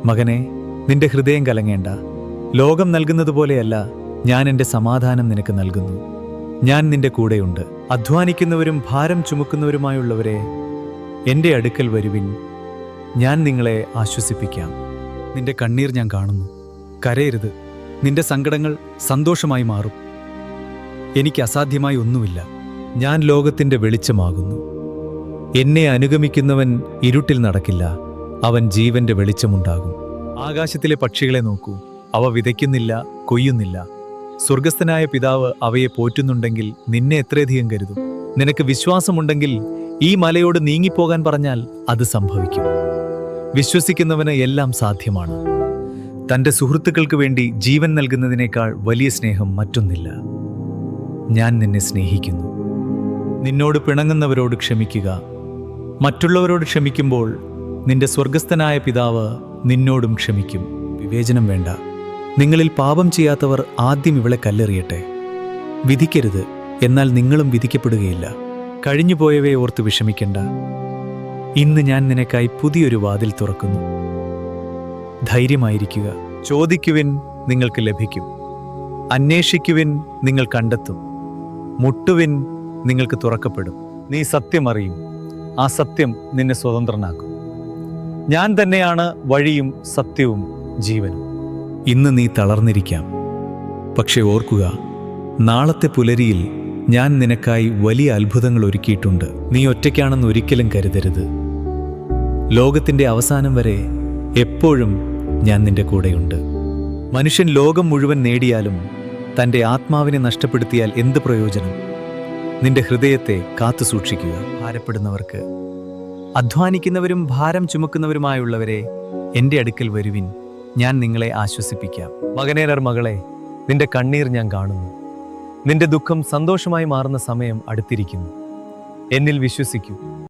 മകനെ, നിന്റെ ഹൃദയം കലങ്ങേണ്ട. ലോകം നൽകുന്നതുപോലെയല്ല ഞാൻ എൻ്റെ സമാധാനം നിനക്ക് നൽകുന്നു. ഞാൻ നിന്റെ കൂടെയുണ്ട്. അധ്വാനിക്കുന്നവരും ഭാരം ചുമക്കുന്നവരുമായുള്ളവരെ, എൻ്റെ അടുക്കൽ വരുവിൻ, ഞാൻ നിങ്ങളെ ആശ്വസിപ്പിക്കാം. നിന്റെ കണ്ണീർ ഞാൻ കാണുന്നു. കരയരുത്. നിന്റെ സങ്കടങ്ങൾ സന്തോഷമായി മാറും. എനിക്ക് അസാധ്യമായി ഒന്നുമില്ല. ഞാൻ ലോകത്തിൻ്റെ വെളിച്ചമാകുന്നു. എന്നെ അനുഗമിക്കുന്നവൻ ഇരുട്ടിൽ നടക്കില്ല, അവൻ ജീവന്റെ വെളിച്ചമുണ്ടാകും. ആകാശത്തിലെ പക്ഷികളെ നോക്കൂ. അവ വിതയ്ക്കുന്നില്ല, കൊയ്യുന്നില്ല. സ്വർഗസ്ഥനായ പിതാവ് അവയെ പോറ്റുന്നുണ്ടെങ്കിൽ നിന്നെ എത്രയധികം കരുതും. നിനക്ക് വിശ്വാസമുണ്ടെങ്കിൽ ഈ മലയോട് നീങ്ങിപ്പോകാൻ പറഞ്ഞാൽ അത് സംഭവിക്കും. വിശ്വസിക്കുന്നവന് എല്ലാം സാധ്യമാണ്. തൻ്റെ സുഹൃത്തുക്കൾക്ക് വേണ്ടി ജീവൻ നൽകുന്നതിനേക്കാൾ വലിയ സ്നേഹം മറ്റൊന്നില്ല. ഞാൻ നിന്നെ സ്നേഹിക്കുന്നു. നിന്നോട് പിണങ്ങുന്നവരോട് ക്ഷമിക്കുക. മറ്റുള്ളവരോട് ക്ഷമിക്കുമ്പോൾ നിന്റെ സ്വർഗസ്ഥനായ പിതാവ് നിന്നോടും ക്ഷമിക്കും. വിവേചനം വേണ്ട. നിങ്ങളിൽ പാപം ചെയ്യാത്തവർ ആദ്യം ഇവളെ കല്ലെറിയട്ടെ. വിധിക്കരുത്, എന്നാൽ നിങ്ങളും വിധിക്കപ്പെടുകയില്ല. കഴിഞ്ഞുപോയവയെ ഓർത്ത് വിഷമിക്കണ്ട. ഇന്ന് ഞാൻ നിനക്കായി പുതിയൊരു വാതിൽ തുറക്കുന്നു. ധൈര്യമായിരിക്കുക. ചോദിക്കുവിൻ, നിങ്ങൾക്ക് ലഭിക്കും. അന്വേഷിക്കുവിൻ, നിങ്ങൾ കണ്ടെത്തും. മുട്ടുവിൻ, നിങ്ങൾക്ക് തുറക്കപ്പെടും. നീ സത്യം അറിയും, ആ സത്യം നിന്നെ സ്വതന്ത്രനാക്കും. ഞാൻ തന്നെയാണ് വഴിയും സത്യവും ജീവനും. ഇന്ന് നീ തളർന്നിരിക്കാം, പക്ഷെ ഓർക്കുക, നാളത്തെ പുലരിയിൽ ഞാൻ നിനക്കായി വലിയ അത്ഭുതങ്ങൾ ഒരുക്കിയിട്ടുണ്ട്. നീ ഒറ്റയ്ക്കാണെന്ന് ഒരിക്കലും കരുതരുത്. ലോകത്തിൻ്റെ അവസാനം വരെ എപ്പോഴും ഞാൻ നിന്റെ കൂടെയുണ്ട്. മനുഷ്യൻ ലോകം മുഴുവൻ നേടിയാലും തൻ്റെ ആത്മാവിനെ നഷ്ടപ്പെടുത്തിയാൽ എന്ത് പ്രയോജനം? നിന്റെ ഹൃദയത്തെ കാത്തു സൂക്ഷിക്കുക. ഭാരപ്പെടുന്നവർക്ക്, അധ്വാനിക്കുന്നവരും ഭാരം ചുമക്കുന്നവരുമായുള്ളവരെ, എൻ്റെ അടുക്കൽ വരുവിൻ, ഞാൻ നിങ്ങളെ ആശ്വസിപ്പിക്കാം. മകനേനർ മകളെ, നിന്റെ കണ്ണീർ ഞാൻ കാണുന്നു. നിന്റെ ദുഃഖം സന്തോഷമായി മാറുന്ന സമയം അടുത്തിരിക്കുന്നു. എന്നിൽ വിശ്വസിക്കൂ.